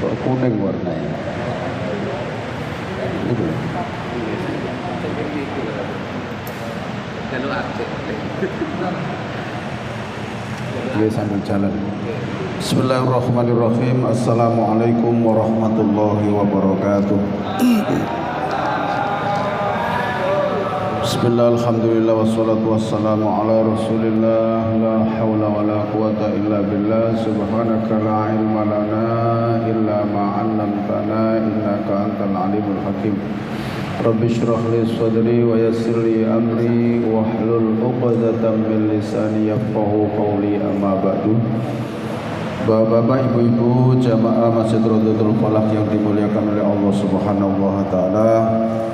Kok kuning warnanya? Itu. Oke, sambil jalan. Bismillahirrahmanirrahim. Assalamualaikum warahmatullahi wabarakatuh. Bismillah, alhamdulillah, wassalatu wassalamu ala rasulillah. La hawla wa la quwata illa billah. Subhanaka la ilma lana illa ma'allamtana innaka antal alimul hakim. Rabbi shrah li sadri wa yassir li amri wahlul 'uqdatam min lisani yafqahu qawli, amma ba'du. Bapak-bapak, ibu-ibu, jamaah Masjid Rodatul Falah yang dimuliakan oleh Allah Subhanahu wa taala,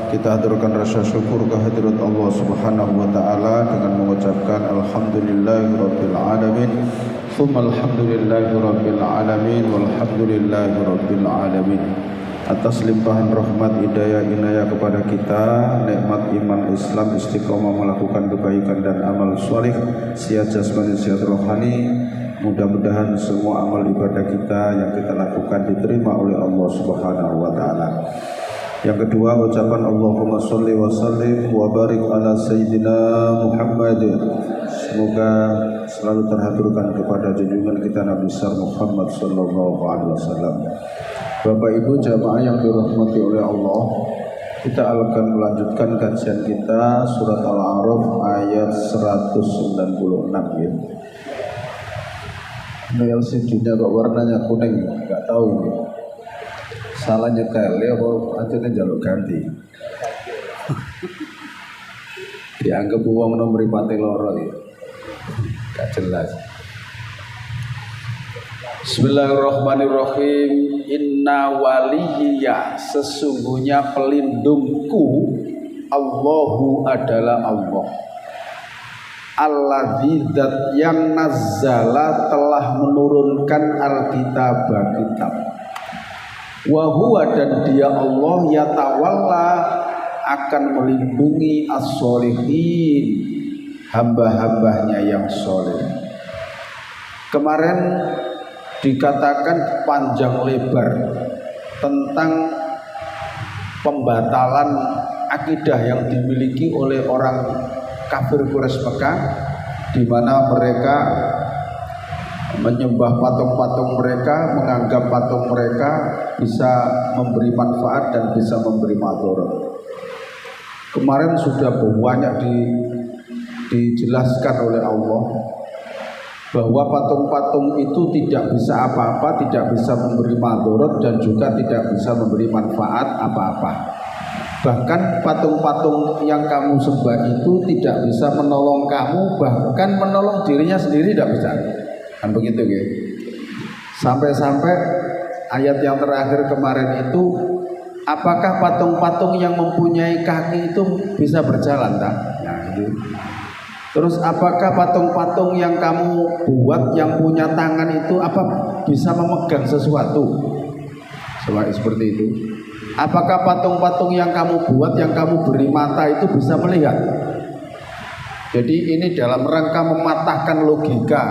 kita haturkan rasa syukur kehadirat Allah Subhanahu wa taala dengan mengucapkan alhamdulillahirabbil alamin. Tsumma alhamdulillahirabbil alamin walhamdulillahirabbil alamin. Atas limpahan rahmat hidayah inayah kepada kita, nikmat iman Islam, istiqomah melakukan kebaikan dan amal saleh, sihat jasmani sihat rohani, mudah-mudahan semua amal ibadah kita yang kita lakukan diterima oleh Allah Subhanahu wa taala. Yang kedua, ucapan Allahumma sholli wa sallim wa barik ala sayyidina Muhammad. Semoga selalu terhaturkan kepada junjungan kita Nabi besar Muhammad sallallahu alaihi wasallam. Bapak Ibu jamaah yang dirahmati oleh Allah, kita akan melanjutkan kajian kita surat Al-A'raf ayat 196 ya. Ini LCD-nya kok warnanya kuning, nggak tahu ini. Salah nyetel ya, apa akhirnya jalur ganti. Dianggap uang nomor pati loro ya, nggak jelas. Bismillahirrahmanirrahim. Inna waliyya, sesungguhnya pelindungku, Allahu adalah Allah. Alladzi zat yang nazzala telah menurunkan Alkitab, kitab. Wa huwa, dan dia Allah yatawalla akan melindungi as-sholihin, hamba-hambanya yang soleh. Kemarin dikatakan panjang lebar tentang pembatalan akidah yang dimiliki oleh orang kafir Quraisy Mekah, di mana mereka menyembah patung-patung mereka, menganggap patung mereka bisa memberi manfaat dan bisa memberi madarat. Kemarin sudah banyak dijelaskan oleh Allah bahwa patung-patung itu tidak bisa apa-apa, tidak bisa memberi madarat dan juga tidak bisa memberi manfaat apa-apa. Bahkan patung-patung yang kamu sembah itu tidak bisa menolong kamu, bahkan menolong dirinya sendiri tidak bisa. Kan begitu ya. Sampai-sampai ayat yang terakhir kemarin itu, apakah patung-patung yang mempunyai kaki itu bisa berjalan tak? Nah itu. Terus apakah patung-patung yang kamu buat yang punya tangan itu apa bisa memegang sesuatu? Seperti itu. Apakah patung-patung yang kamu buat, yang kamu beri mata itu bisa melihat? Jadi ini dalam rangka mematahkan logika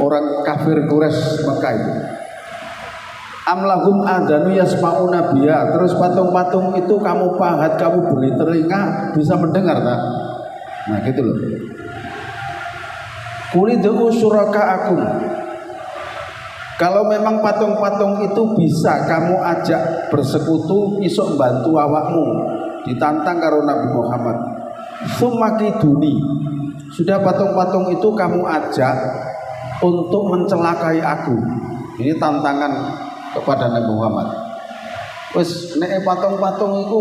orang kafir Quraisy Mekah itu. Amlahum adanu yasma'una biha. Terus patung-patung itu kamu pahat, kamu beri telinga, bisa mendengar tak? Nah gitu loh. Qulidu syuraka'akum. Kalau memang patung-patung itu bisa kamu ajak bersekutu, isok bantu awakmu, ditantang karo Nabi Muhammad. Sumakiduni. Sudah patung-patung itu kamu ajak untuk mencelakai aku. Ini tantangan kepada Nabi Muhammad. Wes nek patung-patung itu,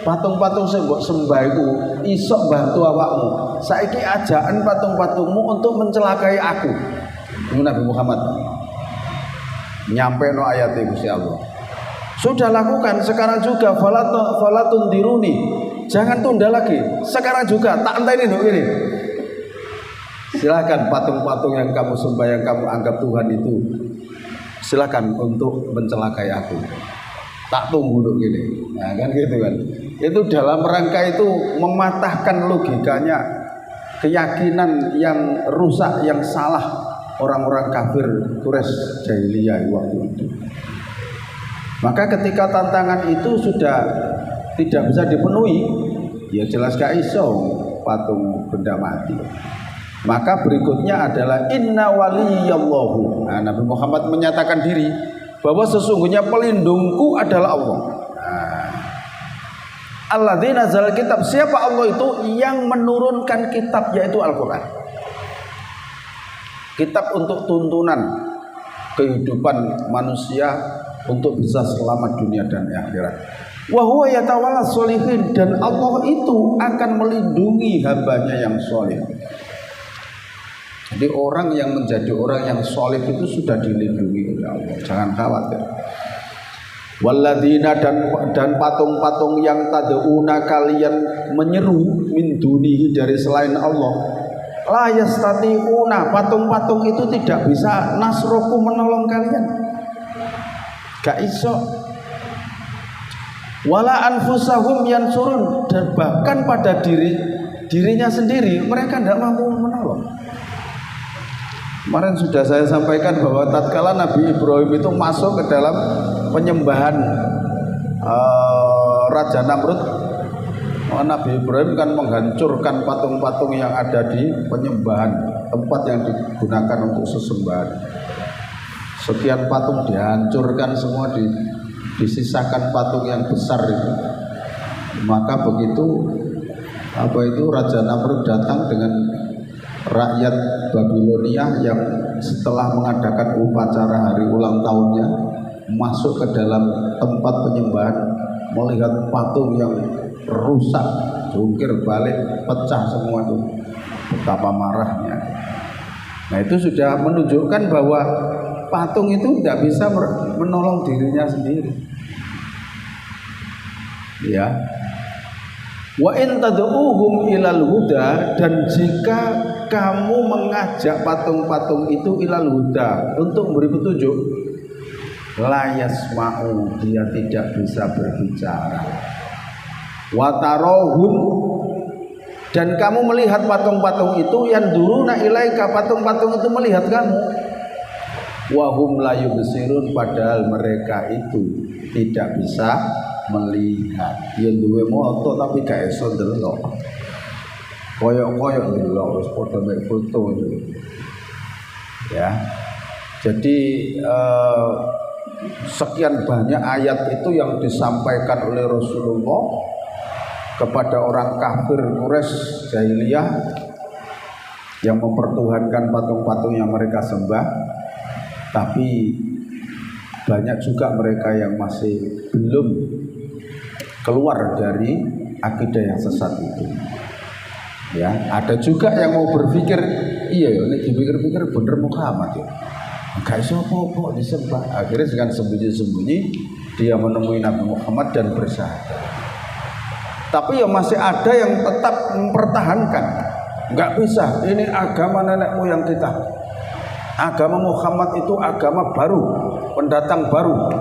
patung-patung sing mbok sembah iku iso bantu awakmu. Saiki ajakan patung-patungmu untuk mencelakai aku. Ini Nabi Muhammad. Nyampe no ayat Gusti Allah. Sudah lakukan sekarang juga, falatun diruni. Jangan tunda lagi. Sekarang juga tak enteni no ini. Silakan patung-patung yang kamu sembah, yang kamu anggap Tuhan itu, silakan untuk mencelakai aku. Tak tunggu dulu gini. Nah kan gitu kan. Itu dalam rangka itu mematahkan logikanya, keyakinan yang rusak, yang salah orang-orang kafir Quraisy jahiliyah waktu itu. Maka ketika tantangan itu sudah tidak bisa dipenuhi, ya jelas gak iso patung benda mati. Maka berikutnya adalah inna waliyallahu. Nah, Nabi Muhammad menyatakan diri bahwa sesungguhnya pelindungku adalah Allah. Alladzi nazal kitab. Siapa Allah itu? Yang menurunkan kitab, yaitu Al-Quran. Kitab untuk tuntunan kehidupan manusia untuk bisa selamat dunia dan akhirat. Wa huwa yatawalla sholihin. Dan Allah itu akan melindungi hambanya yang soleh. Jadi orang yang menjadi orang yang soleh itu sudah dilindungi oleh Allah. Jangan khawatir. Walladzina dan patung-patung yang tad'una kalian menyeru min dunihi dari selain Allah. La yastati'una, patung-patung itu tidak bisa nasroku menolong kalian. Gak iso. Wala anfusahum yansurun, dan bahkan pada dirinya sendiri mereka tidak mampu menolong. Kemarin sudah saya sampaikan bahwa tatkala Nabi Ibrahim itu masuk ke dalam penyembahan Raja Namrud, Nabi Ibrahim kan menghancurkan patung-patung yang ada di penyembahan, tempat yang digunakan untuk sesembahan. Sekian patung dihancurkan semua, disisakan patung yang besar itu. Maka begitu Raja Namrud datang dengan rakyat Babilonia yang setelah mengadakan upacara hari ulang tahunnya masuk ke dalam tempat penyembahan, melihat patung yang rusak, jungkir balik, pecah semua itu, betapa marahnya. Nah, itu sudah menunjukkan bahwa patung itu tidak bisa menolong dirinya sendiri. Ya. Wa in tad'uhum ilal huda, dan jika kamu mengajak patung-patung itu ilal huda, untuk memberi petunjuk, la yasma'u, dia tidak bisa berbicara. Wa tarohun, dan kamu melihat patung-patung itu, yang duruna ilaika, patung-patung itu melihat kamu. Wa hum la yubsirun, padahal mereka itu tidak bisa melihat. Yang duwe moto tapi gak iso ndelok. Koyok-koyok ndelok wis padha mek foto. Ya. Jadi sekian banyak ayat itu yang disampaikan oleh Rasulullah kepada orang kafir Quraisy jahiliyah yang mempertuhankan patung-patung yang mereka sembah. Tapi banyak juga mereka yang masih belum keluar dari akidah yang sesat itu. Ya, ada juga yang mau berpikir, iya ini dipikir-pikir bener Muhammad ya. Gak iso apa-apa disembah. Akhirnya dengan sembunyi-sembunyi dia menemui Nabi Muhammad dan bersyahadat. Tapi ya masih ada yang tetap mempertahankan. Enggak bisa, ini agama nenek moyang kita. Agama Muhammad itu agama baru, pendatang baru.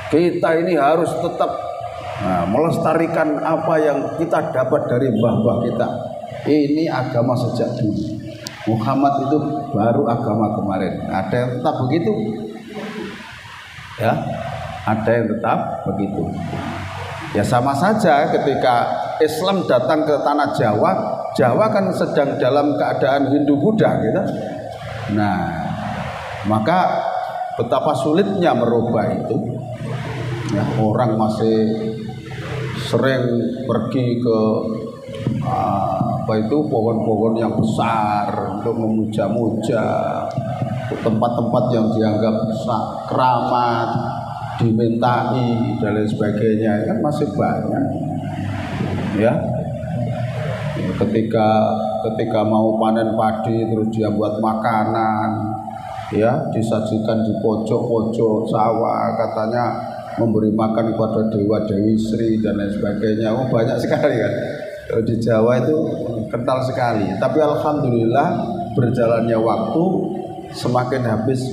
Kita ini harus tetap melestarikan apa yang kita dapat dari mbah-mbah kita. Ini agama sejak dulu. Muhammad itu baru agama kemarin. Ada yang tetap begitu, ya. Ada yang tetap begitu. Ya sama saja ketika Islam datang ke tanah Jawa, Jawa kan sedang dalam keadaan Hindu-Buddha, gitu. Nah, maka betapa sulitnya merubah itu. Ya, orang masih sering pergi ke pohon-pohon yang besar untuk memuja-muja, tempat-tempat yang dianggap keramat, dimintai dan lain sebagainya, kan masih banyak. Ya, ketika mau panen padi terus dia buat makanan, ya disajikan di pojok-pojok sawah, katanya memberi makan kepada dewa Dewi Sri dan lain sebagainya. Oh, banyak sekali kan. Kalau di Jawa itu kental sekali. Tapi alhamdulillah berjalannya waktu semakin habis.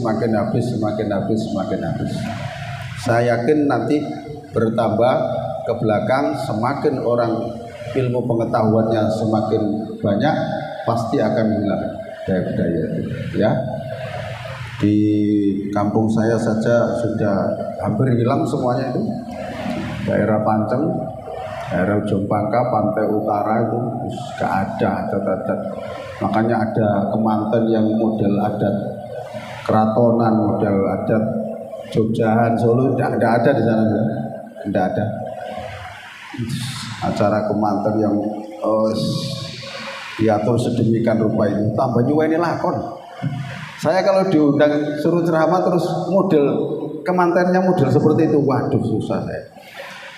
Saya yakin nanti bertambah ke belakang, semakin orang ilmu pengetahuannya semakin banyak, pasti akan hilang daya-daya itu, ya. Di kampung saya saja sudah hampir hilang semuanya itu. Daerah Panceng, daerah Ujung Pangka, pantai utara itu gak ada adat-adat. Makanya ada kemanten yang model adat keratonan, model adat Jogjahan, Solo, tidak ada di sana, tidak ada. Acara kemanten yang diatur sedemikian rupa itu, tambah nyuweni lakon. Saya kalau diundang suruh ceramah terus model kemantennya model seperti itu, waduh susah saya.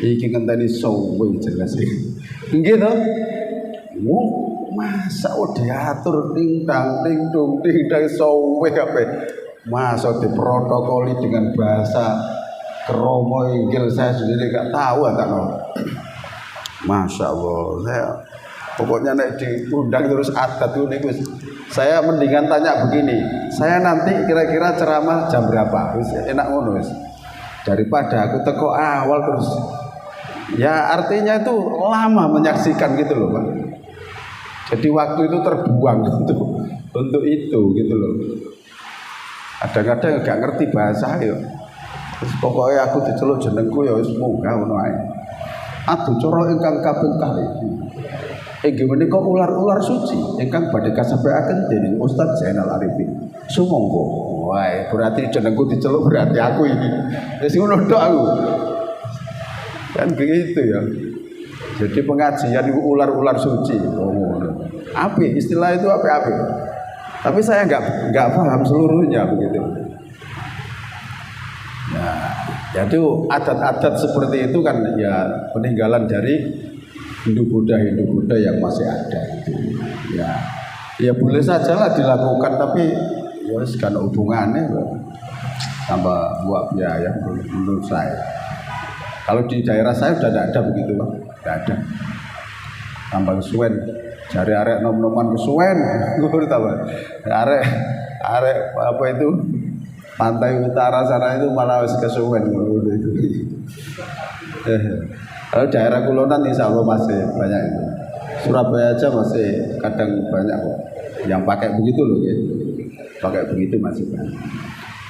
Iki ngenteni sowe jelas iki. Nggih to? Masa diatur ting dang ting dung ting dang sowe kabeh. Masa diprotokoli dengan bahasa kromo inggil saya sendiri gak tahu atau. Masya Allah, saya pokoknya nek diundang terus adat itu nih, saya mendingan tanya begini, saya nanti kira-kira ceramah jam berapa, wis enak ngono wis, daripada aku teko awal terus, ya artinya itu lama menyaksikan gitu loh Pak. Jadi waktu itu terbuang untuk itu gitu loh. Kadang-kadang gak ngerti bahasa ya, terus pokoknya aku diceluk jenengku ya wis munggah ngono ae. Aduh cara ingkang kaping kalih. Inggih menika ular-ular suci ingkang badhe kasampaiaken dening Ustaz Zainal Arifin. Sumangga. Wae, berarti jenengku diceluk berarti aku ini. Wis ngono tok aku. Kan begitu ya. Jadi pengajian itu ular-ular suci. Oh ngono. Apik, istilah itu apik-apik. Tapi saya enggak paham seluruhnya begitu. Nah, jadi adat-adat seperti itu kan ya peninggalan dari Hindu-Buddha yang masih ada itu. Ya boleh saja lah dilakukan, tapi ya kan hubungannya tambah buat biaya menurut saya. Kalau di daerah saya sudah tidak ada begitu Pak, tidak ada. Tambah kesuwen, cari arek nom-noman kesuwen, gue tahu. Arek apa itu? Pantai utara sana itu malah kesuwen itu. Kalau daerah kulonan insya Allah masih banyak itu. Surabaya aja masih kadang banyak kok yang pakai begitu loh ya. Pakai begitu masih banyak.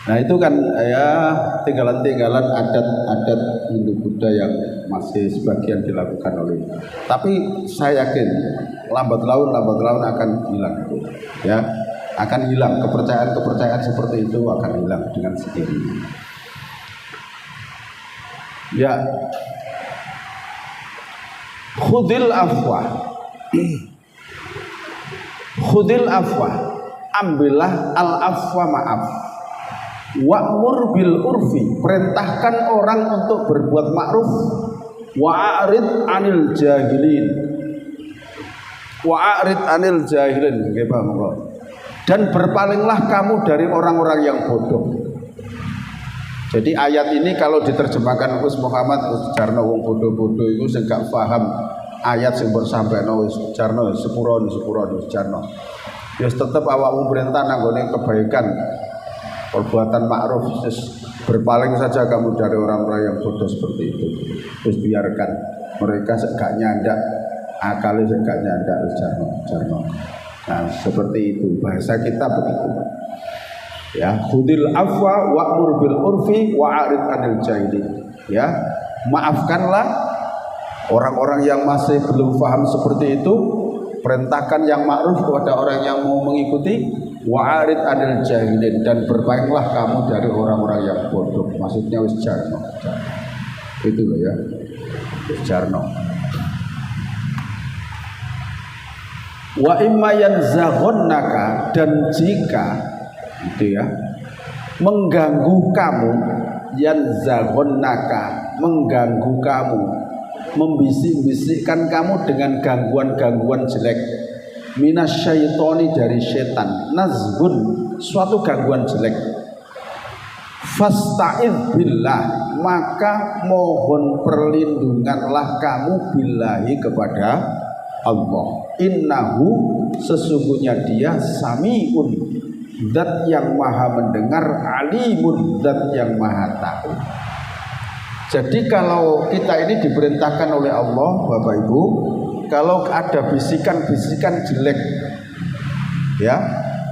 Nah itu kan ya tinggalan-tinggalan adat-adat Hindu-Buddha yang masih sebagian dilakukan oleh. Tapi saya yakin lambat laun akan hilang ya. Akan hilang, kepercayaan seperti itu akan hilang dengan sendirinya. Ya, khudil afwa, ambillah al afwa, maaf. Wa'mur bil urfi, perintahkan orang untuk berbuat ma'ruf. Wa'arid anil jahilin, bagaimana? Dan berpalinglah kamu dari orang-orang yang bodoh. Jadi ayat ini kalau diterjemahkan Gus Muhammad Jarno wong bodoh-bodoh itu sing gak paham ayat sing bersampaian wis Jarno sepuro Jarno. Ya tetep awakmu perintah nanggone kebaikan, perbuatan ma'ruf, berpaling saja kamu dari orang-orang yang bodoh seperti itu. Terus biarkan mereka gak nyandak, akalnya gak nyandak Jarno. Nah, seperti itu bahasa kita begitu. Ya, khudil afwa wa'mur bil urfi wa'arid anil jahilin. Ya, maafkanlah orang-orang yang masih belum paham seperti itu, perintahkan yang ma'ruf kepada orang yang mau mengikuti, wa'arid anil jahilin, dan berpalinglah kamu dari orang-orang yang bodoh. Maksudnya wis Jarno. Itu loh ya. Wis Jarno. Wa imma yanzaghannaka, dan jika itu ya mengganggu kamu, yanzaghannaka, mengganggu kamu, membisik-bisikkan kamu dengan gangguan-gangguan jelek, minasyaitoni, dari setan, nazgun, suatu gangguan jelek, fasta'idz billah, maka mohon perlindunganlah kamu billahi, kepada Allah. Innahu, sesungguhnya dia sami'un, zat yang maha mendengar, alimun, zat yang maha tahu. Jadi kalau kita ini diperintahkan oleh Allah Bapak Ibu, kalau ada bisikan-bisikan jelek ya,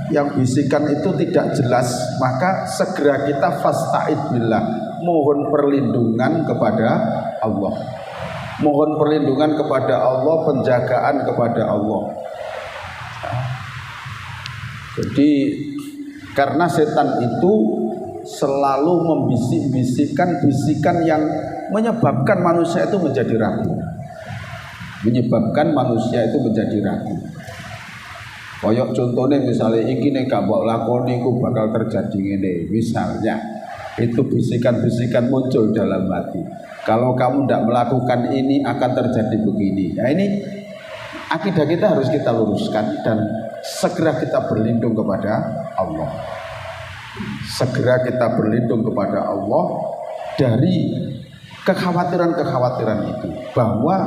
yang bisikan itu tidak jelas, maka segera kita fasta'id billah, mohon perlindungan kepada Allah. Mohon perlindungan kepada Allah, penjagaan kepada Allah. Jadi karena setan itu selalu membisik-bisikkan bisikan yang menyebabkan manusia itu menjadi ragu. Menyebabkan manusia itu menjadi ragu. Koyok contohnya misalnya iki nek gak mbok lakoni iku bakal terjadi ngene. Misalnya itu bisikan-bisikan muncul dalam hati. Kalau kamu tidak melakukan ini akan terjadi begini. Nah ini akidah kita harus kita luruskan dan segera kita berlindung kepada Allah. Segera kita berlindung kepada Allah dari kekhawatiran-kekhawatiran itu, bahwa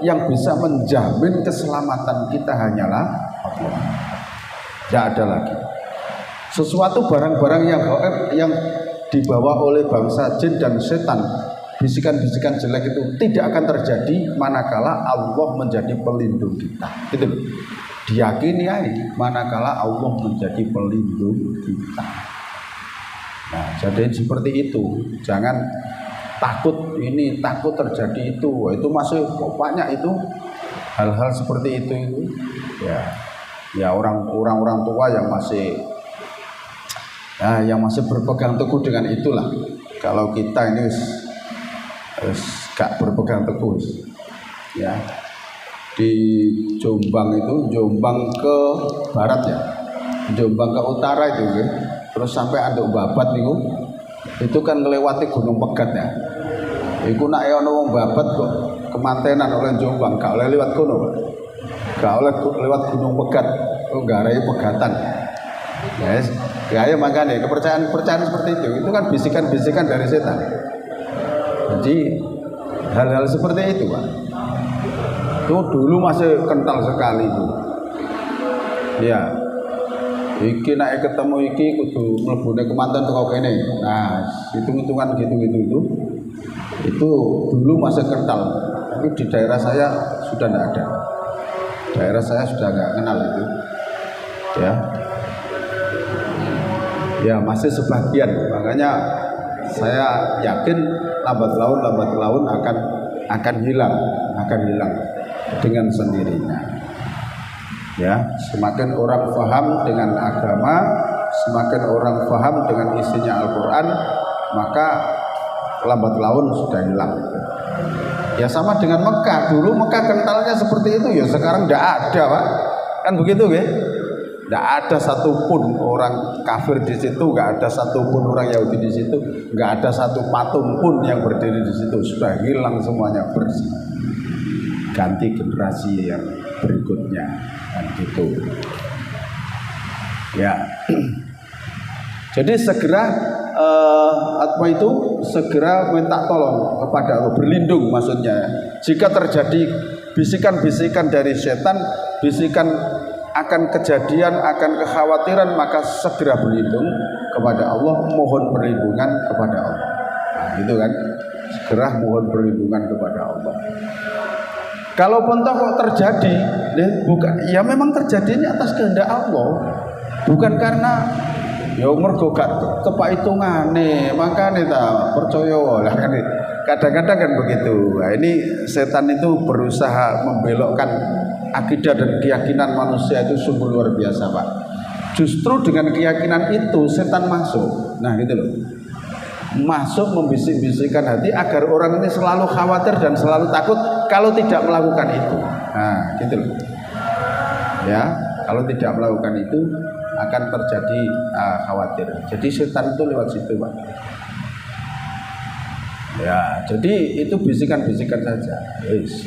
yang bisa menjamin keselamatan kita hanyalah Allah. Tidak ada lagi sesuatu barang-barang yang dibawa oleh bangsa jin dan setan, bisikan-bisikan jelek itu tidak akan terjadi manakala Allah menjadi pelindung kita. Gitu loh. Diyakini aja manakala Allah menjadi pelindung kita. Nah, jadi seperti itu. Jangan takut ini, takut terjadi itu masih banyak itu hal-hal seperti itu. Ya orang-orang tua yang masih berpegang teguh dengan itulah. Kalau kita ini gak berpegang teguh, ya di Jombang itu, Jombang ke barat ya, Jombang ke utara itu ya. Terus sampai Anduk Babat itu kan melewati Gunung Pegat ya. Iku nak ono wong babat kok kemantenan oleh Jombang, gak oleh lewat kono. Gak oleh lewat Gunung Pegat, kok garai pegatan. Yes, gaya makanya kepercayaan seperti itu kan bisikan-bisikan dari setan. Jadi hal-hal seperti itu, Pak. Itu dulu masih kental sekali itu. Ya. Iki naik ketemu iki kudu mlebune kemanten teko kene. Nah, hitung-hitungan gitu-gitu itu dulu masih kental. Tapi di daerah saya sudah tidak ada. Daerah saya sudah nggak kenal itu. Ya masih sebagian. Makanya saya yakin lambat laun akan hilang dengan sendirinya. Ya, semakin orang paham dengan agama, semakin orang paham dengan isinya Al-Quran, maka lambat laun sudah hilang. Ya sama dengan Mekah, dulu Mekah kentalnya seperti itu, ya sekarang tidak ada, Pak. Kan begitu, ya? Tidak ada satupun orang kafir di situ, nggak ada satupun orang Yahudi di situ, nggak ada satu patung pun yang berdiri di situ, sudah hilang semuanya, bersih. Ganti generasi yang berikutnya, kan gitu. Ya. Jadi segera segera minta tolong kepada Allah, berlindung maksudnya. Jika terjadi bisikan-bisikan dari setan, bisikan akan kejadian, akan kekhawatiran, maka segera berlindung kepada Allah, mohon perlindungan kepada Allah. Nah, gitu kan? Segera mohon perlindungan kepada Allah. Kalaupun kok terjadi, ya memang terjadinya atas kehendak Allah, bukan karena ya mergo gak tepak hitungane, makane ta percaya lah kan. Kadang-kadang kan begitu. Nah, ini setan itu berusaha membelokkan akidah dan keyakinan manusia itu sungguh luar biasa, Pak. Justru dengan keyakinan itu setan masuk. Nah, gitu loh. Masuk membisik-bisikkan hati agar orang ini selalu khawatir dan selalu takut kalau tidak melakukan itu. Nah, gitu loh. Ya, kalau tidak melakukan itu akan terjadi khawatir. Jadi setan itu lewat situ, Pak. Ya, jadi itu bisikan-bisikan saja. Yes.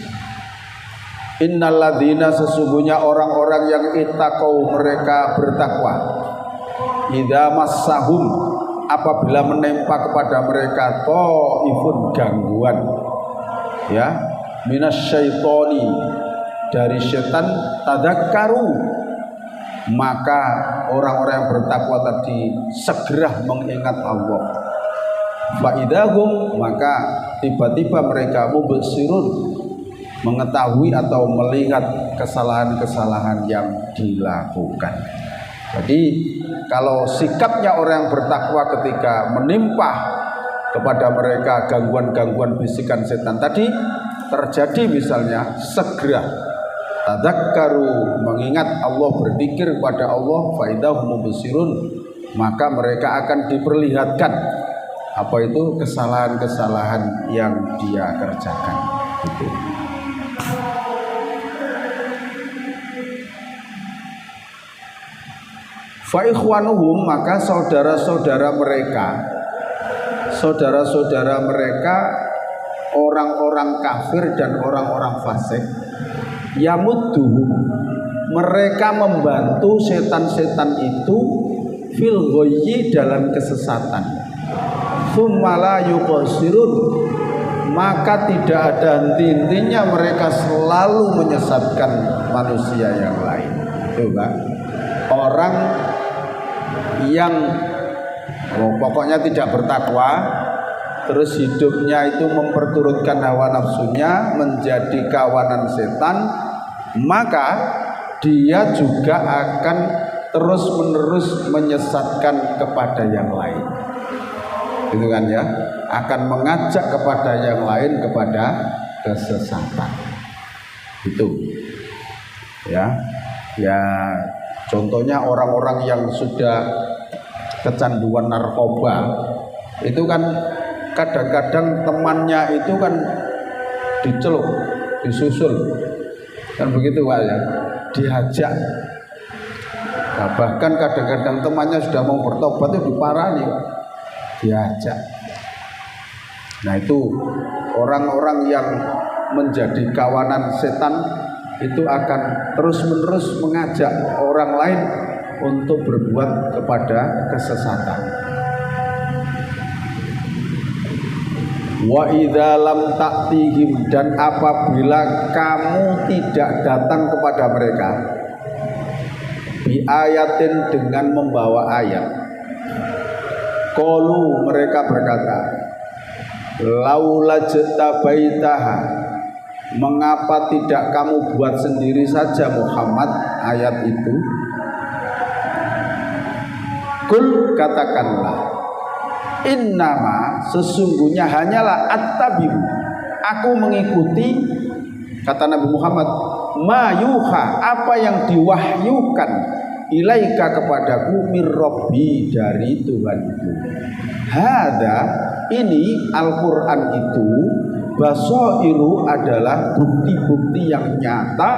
Innalladzina, sesungguhnya orang-orang yang ittaqau, mereka bertakwa, idza massahum, apabila menimpa kepada mereka taifun, gangguan, ya, minasyaitoni, dari setan, tadzakkaru, maka orang-orang yang bertakwa tadi segera mengingat Allah. Fa'idahum, maka tiba-tiba mereka mubsirun, mengetahui atau melihat kesalahan-kesalahan yang dilakukan. Jadi kalau sikapnya orang yang bertakwa ketika menimpa kepada mereka gangguan-gangguan bisikan setan tadi terjadi, misalnya segera tadzakkaru, mengingat Allah, berzikir kepada Allah, faidahum mubsirun, maka mereka akan diperlihatkan apa itu kesalahan-kesalahan yang dia kerjakan. Gitu. Fa ikhwanuhum, maka saudara-saudara mereka orang-orang kafir dan orang-orang fasik, yamudduhum, mereka membantu setan-setan itu fil ghayyi, dalam kesesatan, tsumma la yuqsirun, maka tidak ada henti-hentinya mereka selalu menyesatkan manusia yang lain. Coba orang yang pokoknya tidak bertakwa, terus hidupnya itu memperturutkan hawa nafsunya, menjadi kawanan setan, maka dia juga akan terus-menerus menyesatkan kepada yang lain. Gitu kan ya, akan mengajak kepada yang lain kepada kesesatan. Itu ya. Contohnya orang-orang yang sudah kecanduan narkoba, itu kan kadang-kadang temannya itu kan diceluk, disusul, kan begitu Pak ya, diajak. Nah, bahkan kadang-kadang temannya sudah mau bertobat itu diparani, diajak. Nah itu orang-orang yang menjadi kawanan setan itu akan terus-menerus mengajak orang lain untuk berbuat kepada kesesatan. Wa idza lam ta'tihim, dan apabila kamu tidak datang kepada mereka, bi ayatin, dengan membawa ayat, qalu, mereka berkata, laula jtabaitaha, mengapa tidak kamu buat sendiri saja Muhammad ayat itu? Kul, katakanlah, innama, sesungguhnya hanyalah attabi'u, aku mengikuti, kata Nabi Muhammad, ma yuha, apa yang diwahyukan, ilaika, kepadaku, mir rabbi, dari Tuhanku. Hada, ini Al-Quran itu, basairu, adalah bukti-bukti yang nyata,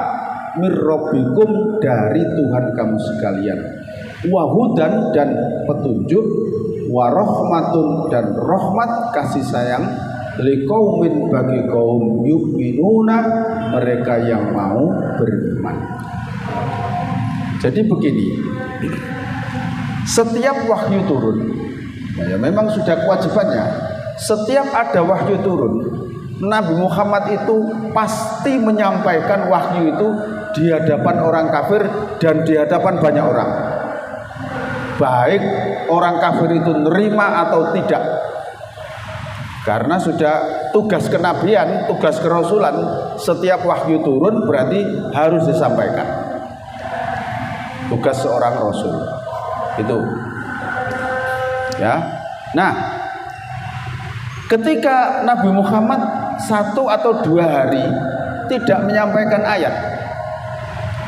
mir rabbikum, dari Tuhan kamu sekalian, wahudan, dan petunjuk, warahmatun, dan rahmat, kasih sayang, liqaumin, bagi kaum yu'minuna, mereka yang mau beriman. Jadi begini, setiap wahyu turun, ya memang sudah kewajibannya, setiap ada wahyu turun, Nabi Muhammad itu pasti menyampaikan wahyu itu di hadapan orang kafir dan di hadapan banyak orang, baik orang kafir itu nerima atau tidak, karena sudah tugas kenabian, tugas kerasulan, setiap wahyu turun berarti harus disampaikan, tugas seorang rasul itu ya. Nah, ketika Nabi Muhammad 1 atau 2 hari tidak menyampaikan ayat,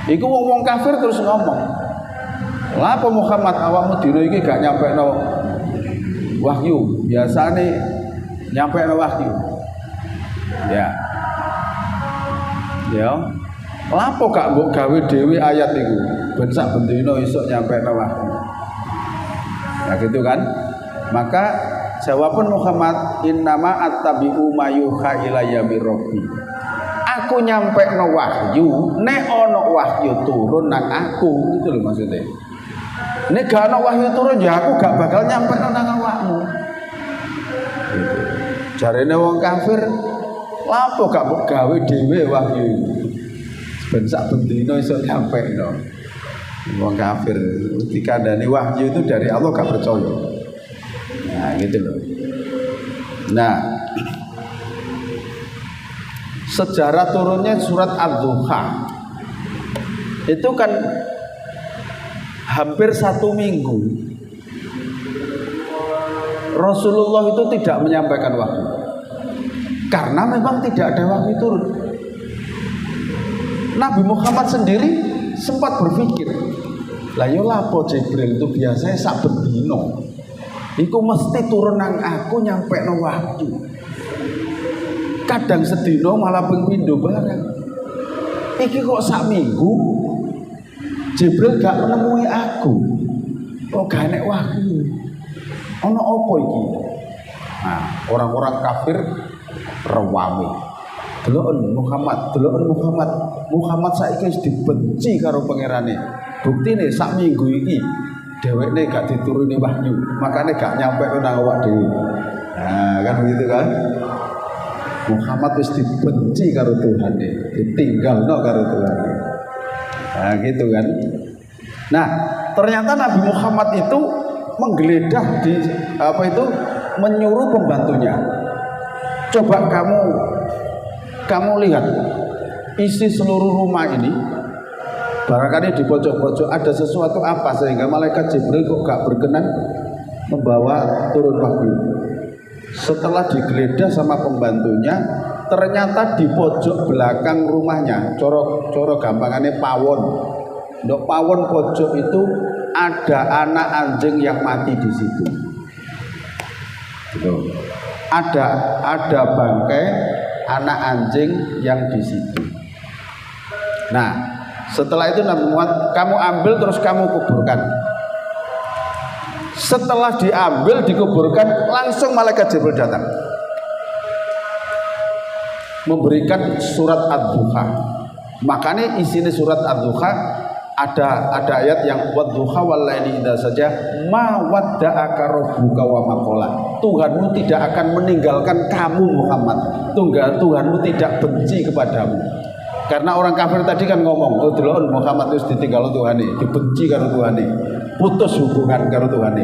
iku wong kafir terus ngomong, lah apa Muhammad awakmu dino iki gak nyampekno wahyu, biasane nyampekno wahyu. Ya. Lapo gak mbok gawe dhewe ayat iku, ben sak bendina iso nyampekno wahyu. Nah gitu kan? Maka jawaban Muhammad, innama attabi'u ma yuha ilayya mir rabbi. Aku nyampekno wahyu, nek ana wahyu turun nang aku, itu lho maksudnya. Nek gak ana wahyu turun ya aku gak bakal nyampekno nang awakmu. Gitu. Jarene wong kafir, lapo gak mbok gawe dhewe wahyu iki. Ben sak bendina iso nyampekno. Wong kafir dikandani wahyu itu dari Allah gak percaya. Nah gitu loh. Nah, sejarah turunnya surat Ad-Duha itu kan hampir 1 minggu Rasulullah itu tidak menyampaikan wahyu karena memang tidak ada wahyu turun. Nabi Muhammad sendiri sempat berpikir, lah yo lapo Jibril itu biasanya sak bendino iku mesti turun nang aku nyampe no wahyu, kadang sedino malah ping pindho barang. Iki kok sak minggu Jibril gak menemui aku, kok gak enek wahyu, ono apa iki? Nah, orang-orang kafir rewame. Deloken Muhammad saiki wis dibenci karo pangerane. Buktine sak minggu iki dhewekne gak dituruni wahyu, makane gak nyampe nang awak dhewe. Nah, kan begitu kan? Muhammad wis dibenci karo Tuhane, ditinggalno karo Tuhane. Nah, gitu kan. Nah, ternyata Nabi Muhammad itu menggeledah di menyuruh pembantunya. Coba kamu lihat isi seluruh rumah ini, barangkali di pojok-pojok ada sesuatu apa sehingga malaikat Jibril kok gak berkenan membawa turun wahyu. Setelah digeledah sama pembantunya, ternyata di pojok belakang rumahnya, coro gampangannya pawon. Untuk pawon pojok itu ada anak anjing yang mati di situ. Gitu. Ada bangkai anak anjing yang di situ. Nah, setelah itu Nabi Muhammad, kamu ambil terus kamu kuburkan. Setelah diambil dikuburkan, langsung malaikat Jibril datang memberikan surat Ad-Duha. Makanya isinya surat Ad-Duha ada ayat yang wadduha walaili idza saja ma wadda'aka rabbuka wa ma qala. Tuhanmu tidak akan meninggalkan kamu Muhammad. Tuhanmu tidak benci kepadamu. Karena orang kafir tadi kan ngomong, oh delok Muhammad wis ditinggal Tuhane, dibenci karo Tuhane, putus hubungan karo Tuhane.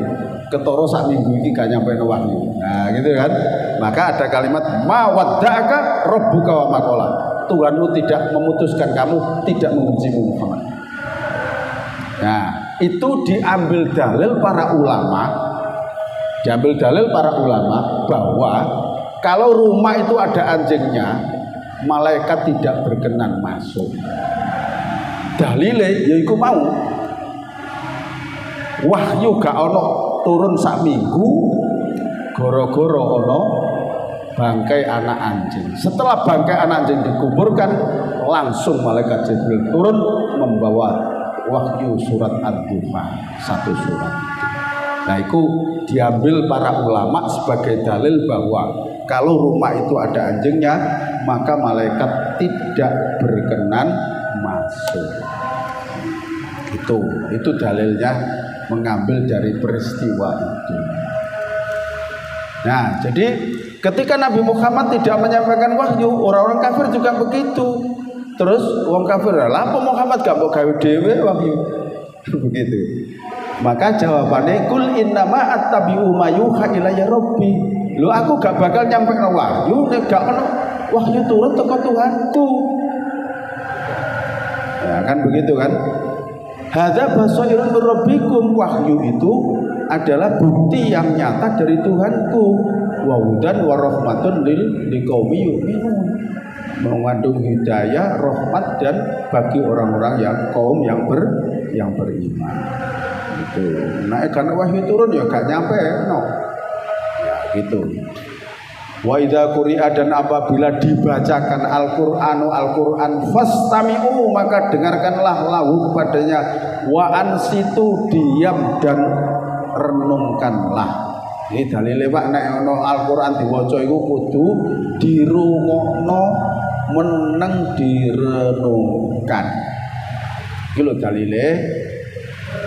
Ketara sak minggu iki gak nyampe wahyu. Nah, gitu kan. Maka ada kalimat ma wadda'aka rabbuka wa ma qala. Tuhanmu tidak memutuskan kamu, tidak membencimu Muhammad. Nah, itu diambil dalil para ulama bahwa kalau rumah itu ada anjingnya, malaikat tidak berkenan masuk. Dalile yaiku mau wahyu gak ono turun sak minggu gara-gara ono bangkai anak anjing. Setelah bangkai anak anjing dikuburkan, langsung malaikat Jibril turun membawa wahyu surat Ad-Duha, 1 surat. Nah, itu diambil para ulama sebagai dalil bahwa kalau rumah itu ada anjingnya, maka malaikat tidak berkenan masuk. Itu dalilnya mengambil dari peristiwa itu. Nah, jadi ketika Nabi Muhammad tidak menyampaikan wahyu, orang-orang kafir juga begitu. Terus wong kafir lah apa Muhammad gak mau gawe dhewe wahyu. Begitu. Maka jawabannya kul innama attabi'u ma yuha ilayya rabbi. Lho aku gak bakal nyampe wahyu nek gak ono wahyu turun teko Tuhanku. Ya kan begitu kan? Hadza basairun min rabbikum, wahyu itu adalah bukti yang nyata dari Tuhanku. Wa hudan wa rahmatun liqaumi yu'minun. Mengandung hidayah, rahmat dan bagi orang-orang yang kaum yang beriman. Gitu. Nah, karena wahyu turun ya gak nyampe no. Ya gitu. Wa idza quri'a, dan apabila dibacakan Al-Qur'an fastami'u, maka dengarkanlah lahu kepadanya, wa ansitu, diam dan renungkanlah. Ini dalile Pak, nek ana Al-Qur'an diwaca iku kudu dirungokno, meneng direnungkan. Iki lho dalile.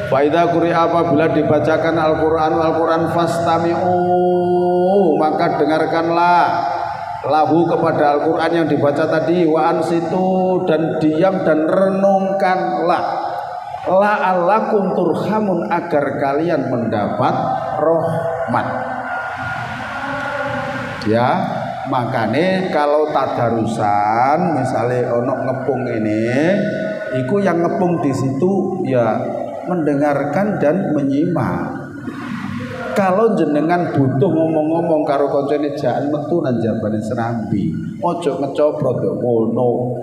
Fa idza quri'a, apabila dibacakan Al-Qur'an fastami'u, maka dengarkanlah lahu kepada Al-Qur'an yang dibaca tadi, wa ansitu, dan diam dan renungkanlah, la'allakum turhamun, agar kalian mendapat rahmat. Ya, makanya kalau tadarusan misalnya ono ngepung ini, iku yang ngepung di situ ya mendengarkan dan menyimak. Kalau jenengan butuh ngomong-ngomong karo kancane jaan metu nang jabane serambi, ojo ngecobrot yo ngono.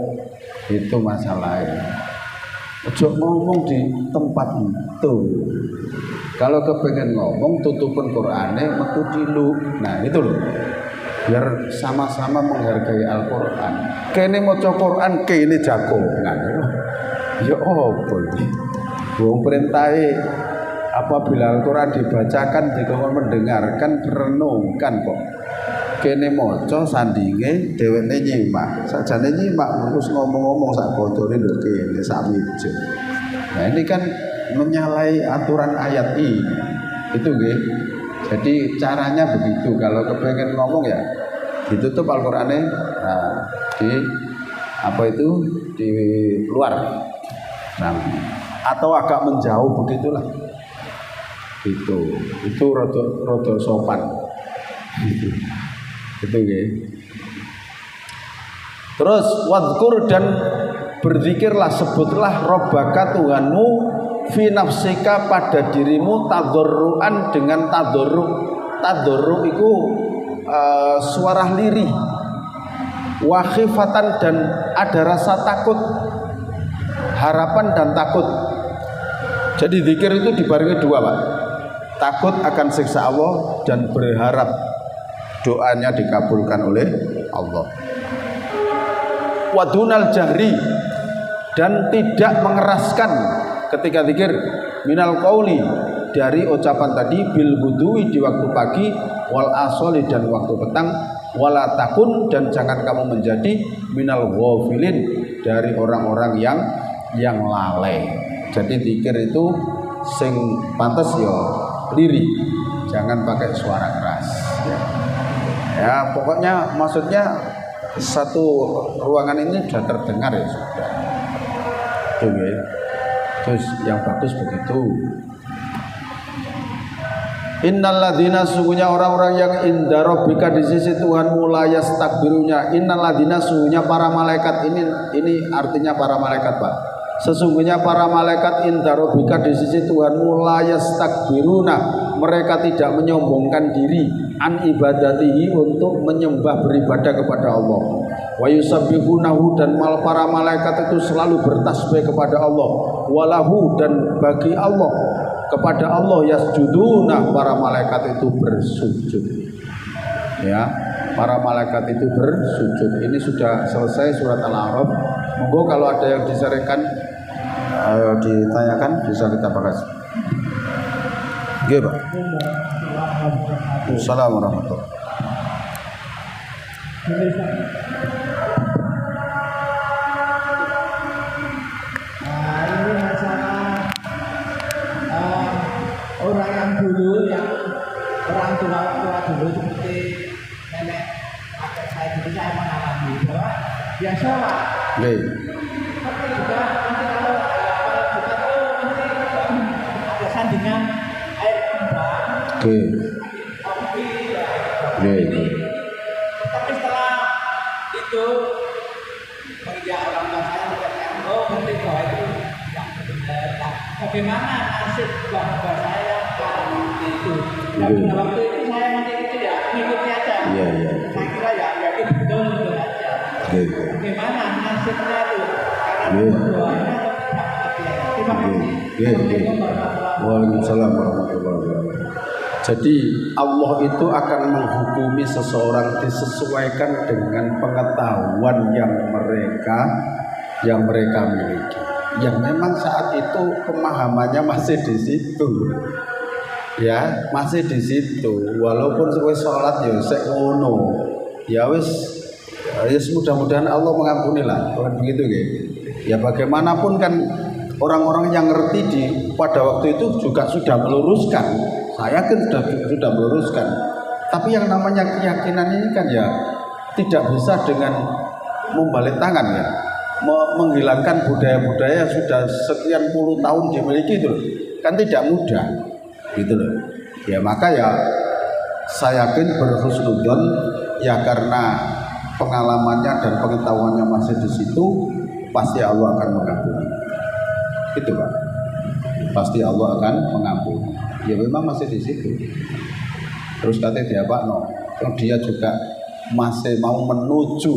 Itu masalahnya. Ojo ngomong di tempat itu. Kalau kepengen ngomong tutupin Qur'ane metu dilu. Nah, itu loh. Biar sama-sama menghargai Al-Qur'an. Kene maca Qur'an kene jagongan. Ya opo iki? Wong perintahe apabila Al-Quran dibacakan, dikongkon mendengarkan, renungkan kok. Kene maca sandinge dheweke nyimak. Sajane nyimak terus ngomong-ngomong sak bocore lho kene sak mijo. Nah, ini kan menyalahi aturan ayat ini. Itu nggih. Jadi caranya begitu. Kalau kepengen ngomong ya ditutup Al-Qur'ane, nah, di apa itu di luar. Nah, atau agak menjauh begitulah. Itu rada sopan. Itu nggih. Terus wadkur dan berzikirlah, sebutlah Rabbaka Tuhanmu fi nafsika pada dirimu tadarruan dengan tadarru. Tadarru itu suara lirih. Wa khifatan dan ada rasa takut, harapan dan takut. Jadi zikir itu dibarengi dua, Pak. Takut akan siksa Allah dan berharap doanya dikabulkan oleh Allah. Wadunal jahri dan tidak mengeraskan ketika zikir minal qauli dari ucapan tadi bil budui di waktu pagi wal asoli dan waktu petang wala takun dan jangan kamu menjadi minal ghafilin dari orang-orang yang lalai. Jadi zikir itu sing pantes ya lirih, jangan pakai suara keras. Ya pokoknya maksudnya satu ruangan ini sudah terdengar ya sudah. Oke. Terus yang bagus begitu. Innalladzina sungguhnya orang-orang yang inda rabbika di sisi Tuhanmu la yastakbirunya. Innalladzina sungguhnya para malaikat ini artinya para malaikat, Pak. Sesungguhnya para malaikat inda rabbika di sisi Tuhanmu la yastakbiruna. Mereka tidak menyombongkan diri an ibadatihi untuk menyembah beribadah kepada Allah. Wa yusabbihunahu dan para malaikat itu selalu bertasbih kepada Allah. Walahu dan bagi Allah, kepada Allah yasjuduna, para malaikat itu bersujud. Ya, para malaikat itu bersujud. Ini sudah selesai surat Al-A'raf. Monggo kalau ada yang disarankan ditanyakan bisa kita bahas. Nggih, Pak. Assalamualaikum warahmatullahi orang yang dulu, yang orang tua dulu seperti nenek kakek saya dulu, saya mengalami bahwa biasa Pak. Tapi juga nanti kalau kita tahu nanti ada sandingan air kembang. Tapi setelah itu menginjak orang tua saya mengatakan, oh ngerti bahwa itu tidak benar. Bagaimana nasib bapak saya itu? Dan pada waktu itu saya masih kecil ya, mengikuti aja. Saya kira ya yakin betul itu aja. Bagaimana nasibnya itu? Karena berdoanya atau tidak mengerti aja. Terima kasih. Waalaikumsalam warahmatullahi wabarakatuh. Jadi Allah itu akan menghukumi seseorang disesuaikan dengan pengetahuan yang mereka miliki. Yang memang saat itu pemahamannya masih di situ, ya masih di situ. Walaupun wis sholat ya sek ngono, ya wis mudah-mudahan Allah mengampuni lah, begitu ya. Ya bagaimanapun kan orang-orang yang ngerti pada waktu itu juga sudah meluruskan. Saya kan sudah meluruskan. Tapi yang namanya keyakinan ini kan ya tidak bisa dengan membalik tangan ya. Menghilangkan budaya-budaya yang sudah sekian puluh tahun dimiliki itu kan tidak mudah gitu loh. Ya maka ya saya yakin berhusnudzon ya karena pengalamannya dan pengetahuannya masih di situ, pasti Allah akan mengampuni. Itu Pak. pasti Allah akan mengampuni. Ya memang masih di situ. Terus katanya dia apa? No, dia juga masih mau menuju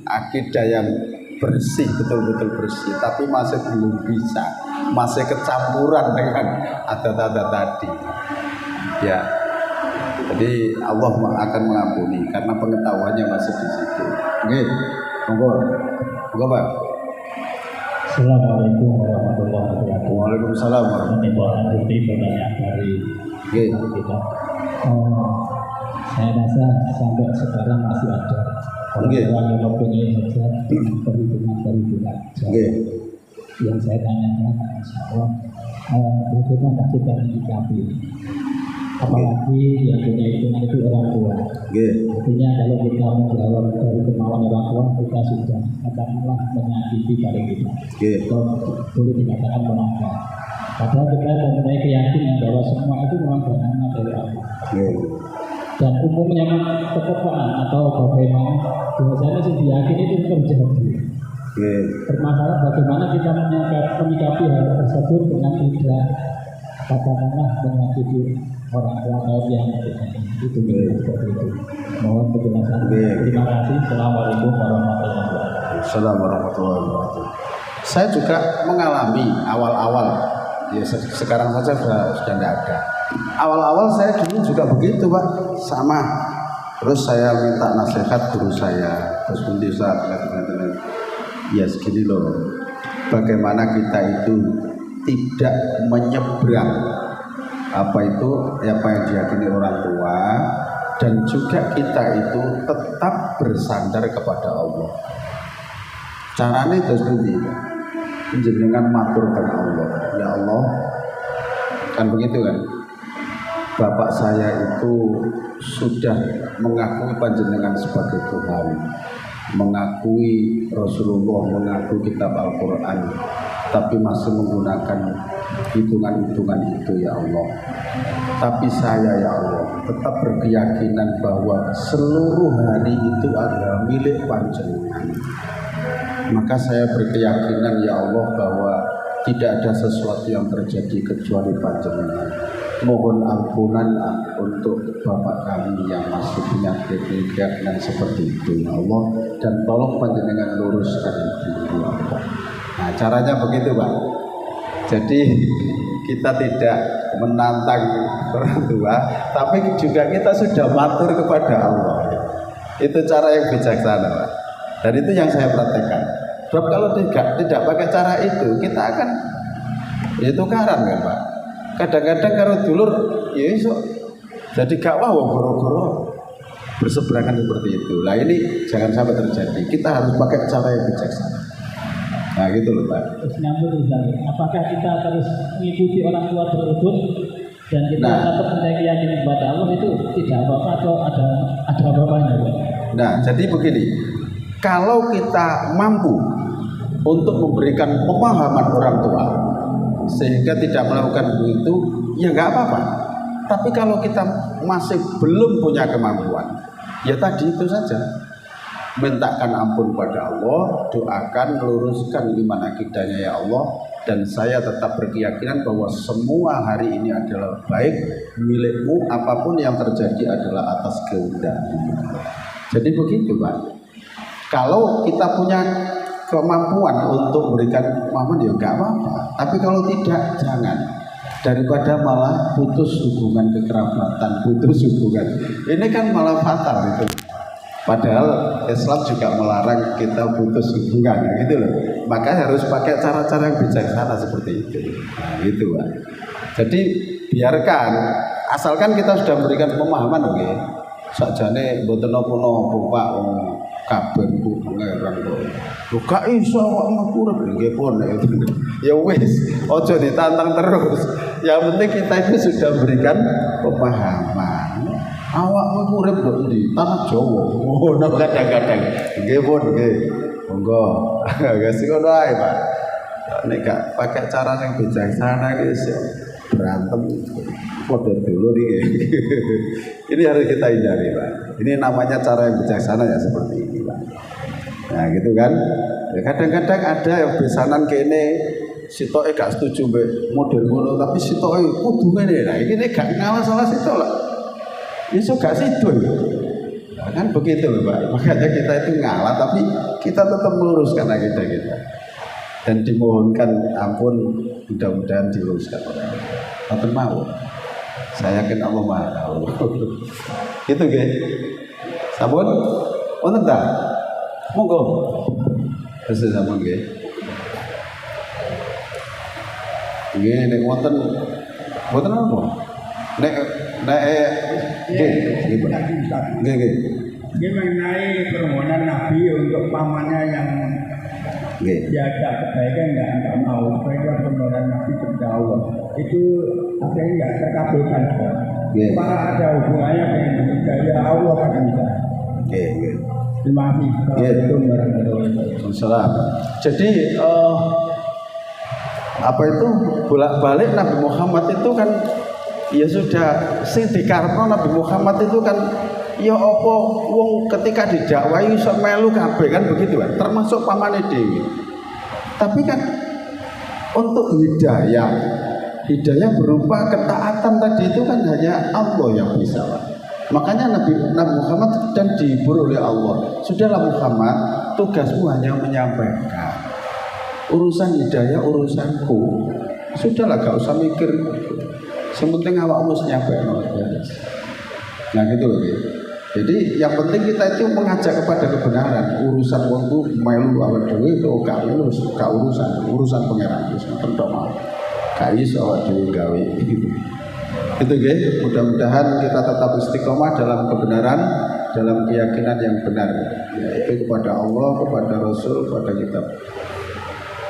akidah yang bersih, betul-betul bersih, tapi masih belum bisa, masih kecampuran dengan adat-adat tadi. Ya, jadi Allah akan mengampuni karena pengetahuannya masih di situ. Oke, monggo Pak. Assalamualaikum warahmatullahi wabarakatuh. Waalaikumsalam. Pertanyaan dari kita. Saya rasa sampai sekarang masih ada orang-orang yang mempunyai hajat dengan perhitungan. Yang saya tanyakan, insya Allah, bagaimana kita menyikapi? Apalagi yang punya hitungan itu orang tua. Artinya kalau kita menjawab dari kemauan orang tua, kita sudah katakanlah menyakiti pada kita. Atau boleh dikatakan melanggar. Padahal kita mempunyai keyakinan bahwa semua itu memang datangnya dari Allah. Dan umumnya kepekaan atau bagaimana biasanya sih diyakini itu terjadi. Permasalahan bagaimana kita menyikapi hal tersebut dengan tidak katakanlah menyakiti orang tua yang itu seperti itu. Mohon penjelasan. Terima kasih. Assalamualaikum warahmatullahi wabarakatuh. Assalamualaikum warahmatullahi wabarakatuh. Saya juga mengalami awal-awal, ya sekarang saja sudah tidak ada. Awal-awal saya dulu juga begitu Pak, sama. Terus saya minta nasihat guru saya, terus nanti ya segini loh, bagaimana kita itu tidak menyeberang apa yang diyakini orang tua, dan juga kita itu tetap bersandar kepada Allah. Caranya itu seperti menjenengan maturkan Allah, ya Allah, kan begitu kan? Bapak saya itu sudah mengakui panjenengan sebagai Tuhan, mengakui Rasulullah, mengakui kitab Al-Quran, tapi masih menggunakan hitungan-hitungan itu ya Allah. Tapi saya ya Allah tetap berkeyakinan bahwa seluruh hari itu adalah milik panjenengan. Maka saya berkeyakinan ya Allah bahwa tidak ada sesuatu yang terjadi kecuali panjenengan. Mohon ampunan untuk bapak kami yang masih punya keyakinan seperti itu ya Allah, dan tolong panjenengan luruskan itu ya Allah. Nah caranya begitu Pak. Jadi kita tidak menantang orang tua, tapi juga kita sudah matur kepada Allah. Itu cara yang bijaksana Pak. Dan itu yang saya praktekkan. Sebab kalau tidak pakai cara itu, kita akan itu karan kan Pak. Kadang-kadang kalau dulur ya iso jadi gak wah goro-goro berseberangan seperti itu. Nah ini jangan sampai terjadi. Kita harus pakai cara yang bijaksana. Nah gitu loh Pak. Terus nyambung misalnya, apakah kita terus mengikuti orang tua tersebut dan kita tetap mempunyai keyakinan kepada Allah, itu tidak apa-apa atau ada apa-apanya? Nah jadi begini, kalau kita mampu untuk memberikan pemahaman orang tua sehingga tidak melakukan itu, ya nggak apa-apa. Tapi kalau kita masih belum punya kemampuan, ya tadi itu saja, mintakan ampun pada Allah, doakan, luruskan iman akidahnya ya Allah, dan saya tetap berkeyakinan bahwa semua hari ini adalah baik milikmu, apapun yang terjadi adalah atas kehendakmu. Jadi begitu Pak. Kalau kita punya kemampuan untuk memberikan pemahaman ya enggak apa-apa, tapi kalau tidak jangan, daripada malah putus hubungan kekerabatan, putus hubungan ini kan malah fatal itu. Padahal Islam juga melarang kita putus hubungan gitu loh. Maka harus pakai cara-cara yang bijaksana seperti itu. Nah gitu Pak. Jadi biarkan, asalkan kita sudah memberikan pemahaman oke. Sakjane mboten napa-napa Pak, kabeh ku pangeran kok. Lho gak iso kok urip nggih pun ya wis aja ditantang terus. Yang penting kita itu sudah berikan pemahaman. Awakmu urip kok di tanah Jawa. Ngono kadang-kadang. Nggih pun nggih. Monggo. Gak ngono ae Pak. Nek gak pakai cara yang bijaksana iki berantem podo dulu nih. Ini harus kita hindari Pak. Ini namanya cara yang bijaksana ya seperti ini Pak. Nah gitu kan. Ya, kadang-kadang ada yang besanan kene sitoke gak setuju mbek model ngono tapi sitoke kudu ngene. Lah iki nek gak ngalah salah sitok lah. Iso gak sido. Nah, kan begitu loh Pak. Makanya kita itu ngalah tapi kita tetap meluruskan akidah kita. Dan dimohonkan ampun mudah-mudahan diluruskan. Mboten mau. Saya yakin Allah Maha tahu. Gitu nggih. Sampun? Wonten ta? Monggo. Wis sampun nggih. Nggih nek wonten apa? Nek nggih. Nggih. Ini mengenai permohonan Nabi untuk pamannya yang diajak kebaikan nggak mau, supaya permohonan Nabi kepada Allah itu akhirnya nggak terkabulkan. Apa ada hubungannya dengan budaya Allah kan bisa? Terima kasih. Waalaikumsalam. Jadi apa itu bolak-balik Nabi Muhammad itu kan ya sudah sing dikarepno Nabi Muhammad itu kan ya apa wong ketika didakwahi iso melu kabeh kan begitu kan, termasuk pamane dhewe. Tapi kan untuk hidayah berupa ketaatan tadi itu kan hanya Allah yang bisa. Makanya Nabi Muhammad dan dihibur oleh Allah. Sudahlah Muhammad, tugasmu hanya menyampaikan. Urusan hidayah urusanku. Sudahlah gak usah mikir. Yang penting awakmu nyampaikan. Nah gitu loh. Jadi yang penting kita itu mengajak kepada kebenaran. Urusan wongku melu awak dhewe itu gak urusan pangeran wis tentu mau. Gak iso awak dhewe gawe gitu. Itu nggih, mudah-mudahan kita tetap istiqomah dalam kebenaran, dalam keyakinan yang benar. Yaitu kepada Allah, kepada Rasul, kepada kitab.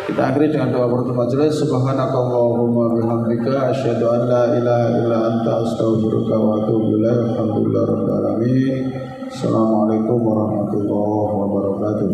Kita akhiri dengan doa pertemuan majelis. Subhanakallahumma bihamdika asyhadu an la ilaha illa anta astaghfiruka wa atubu ilaik. Alhamdulillahirabbil alamin. Assalamualaikum warahmatullahi wabarakatuh.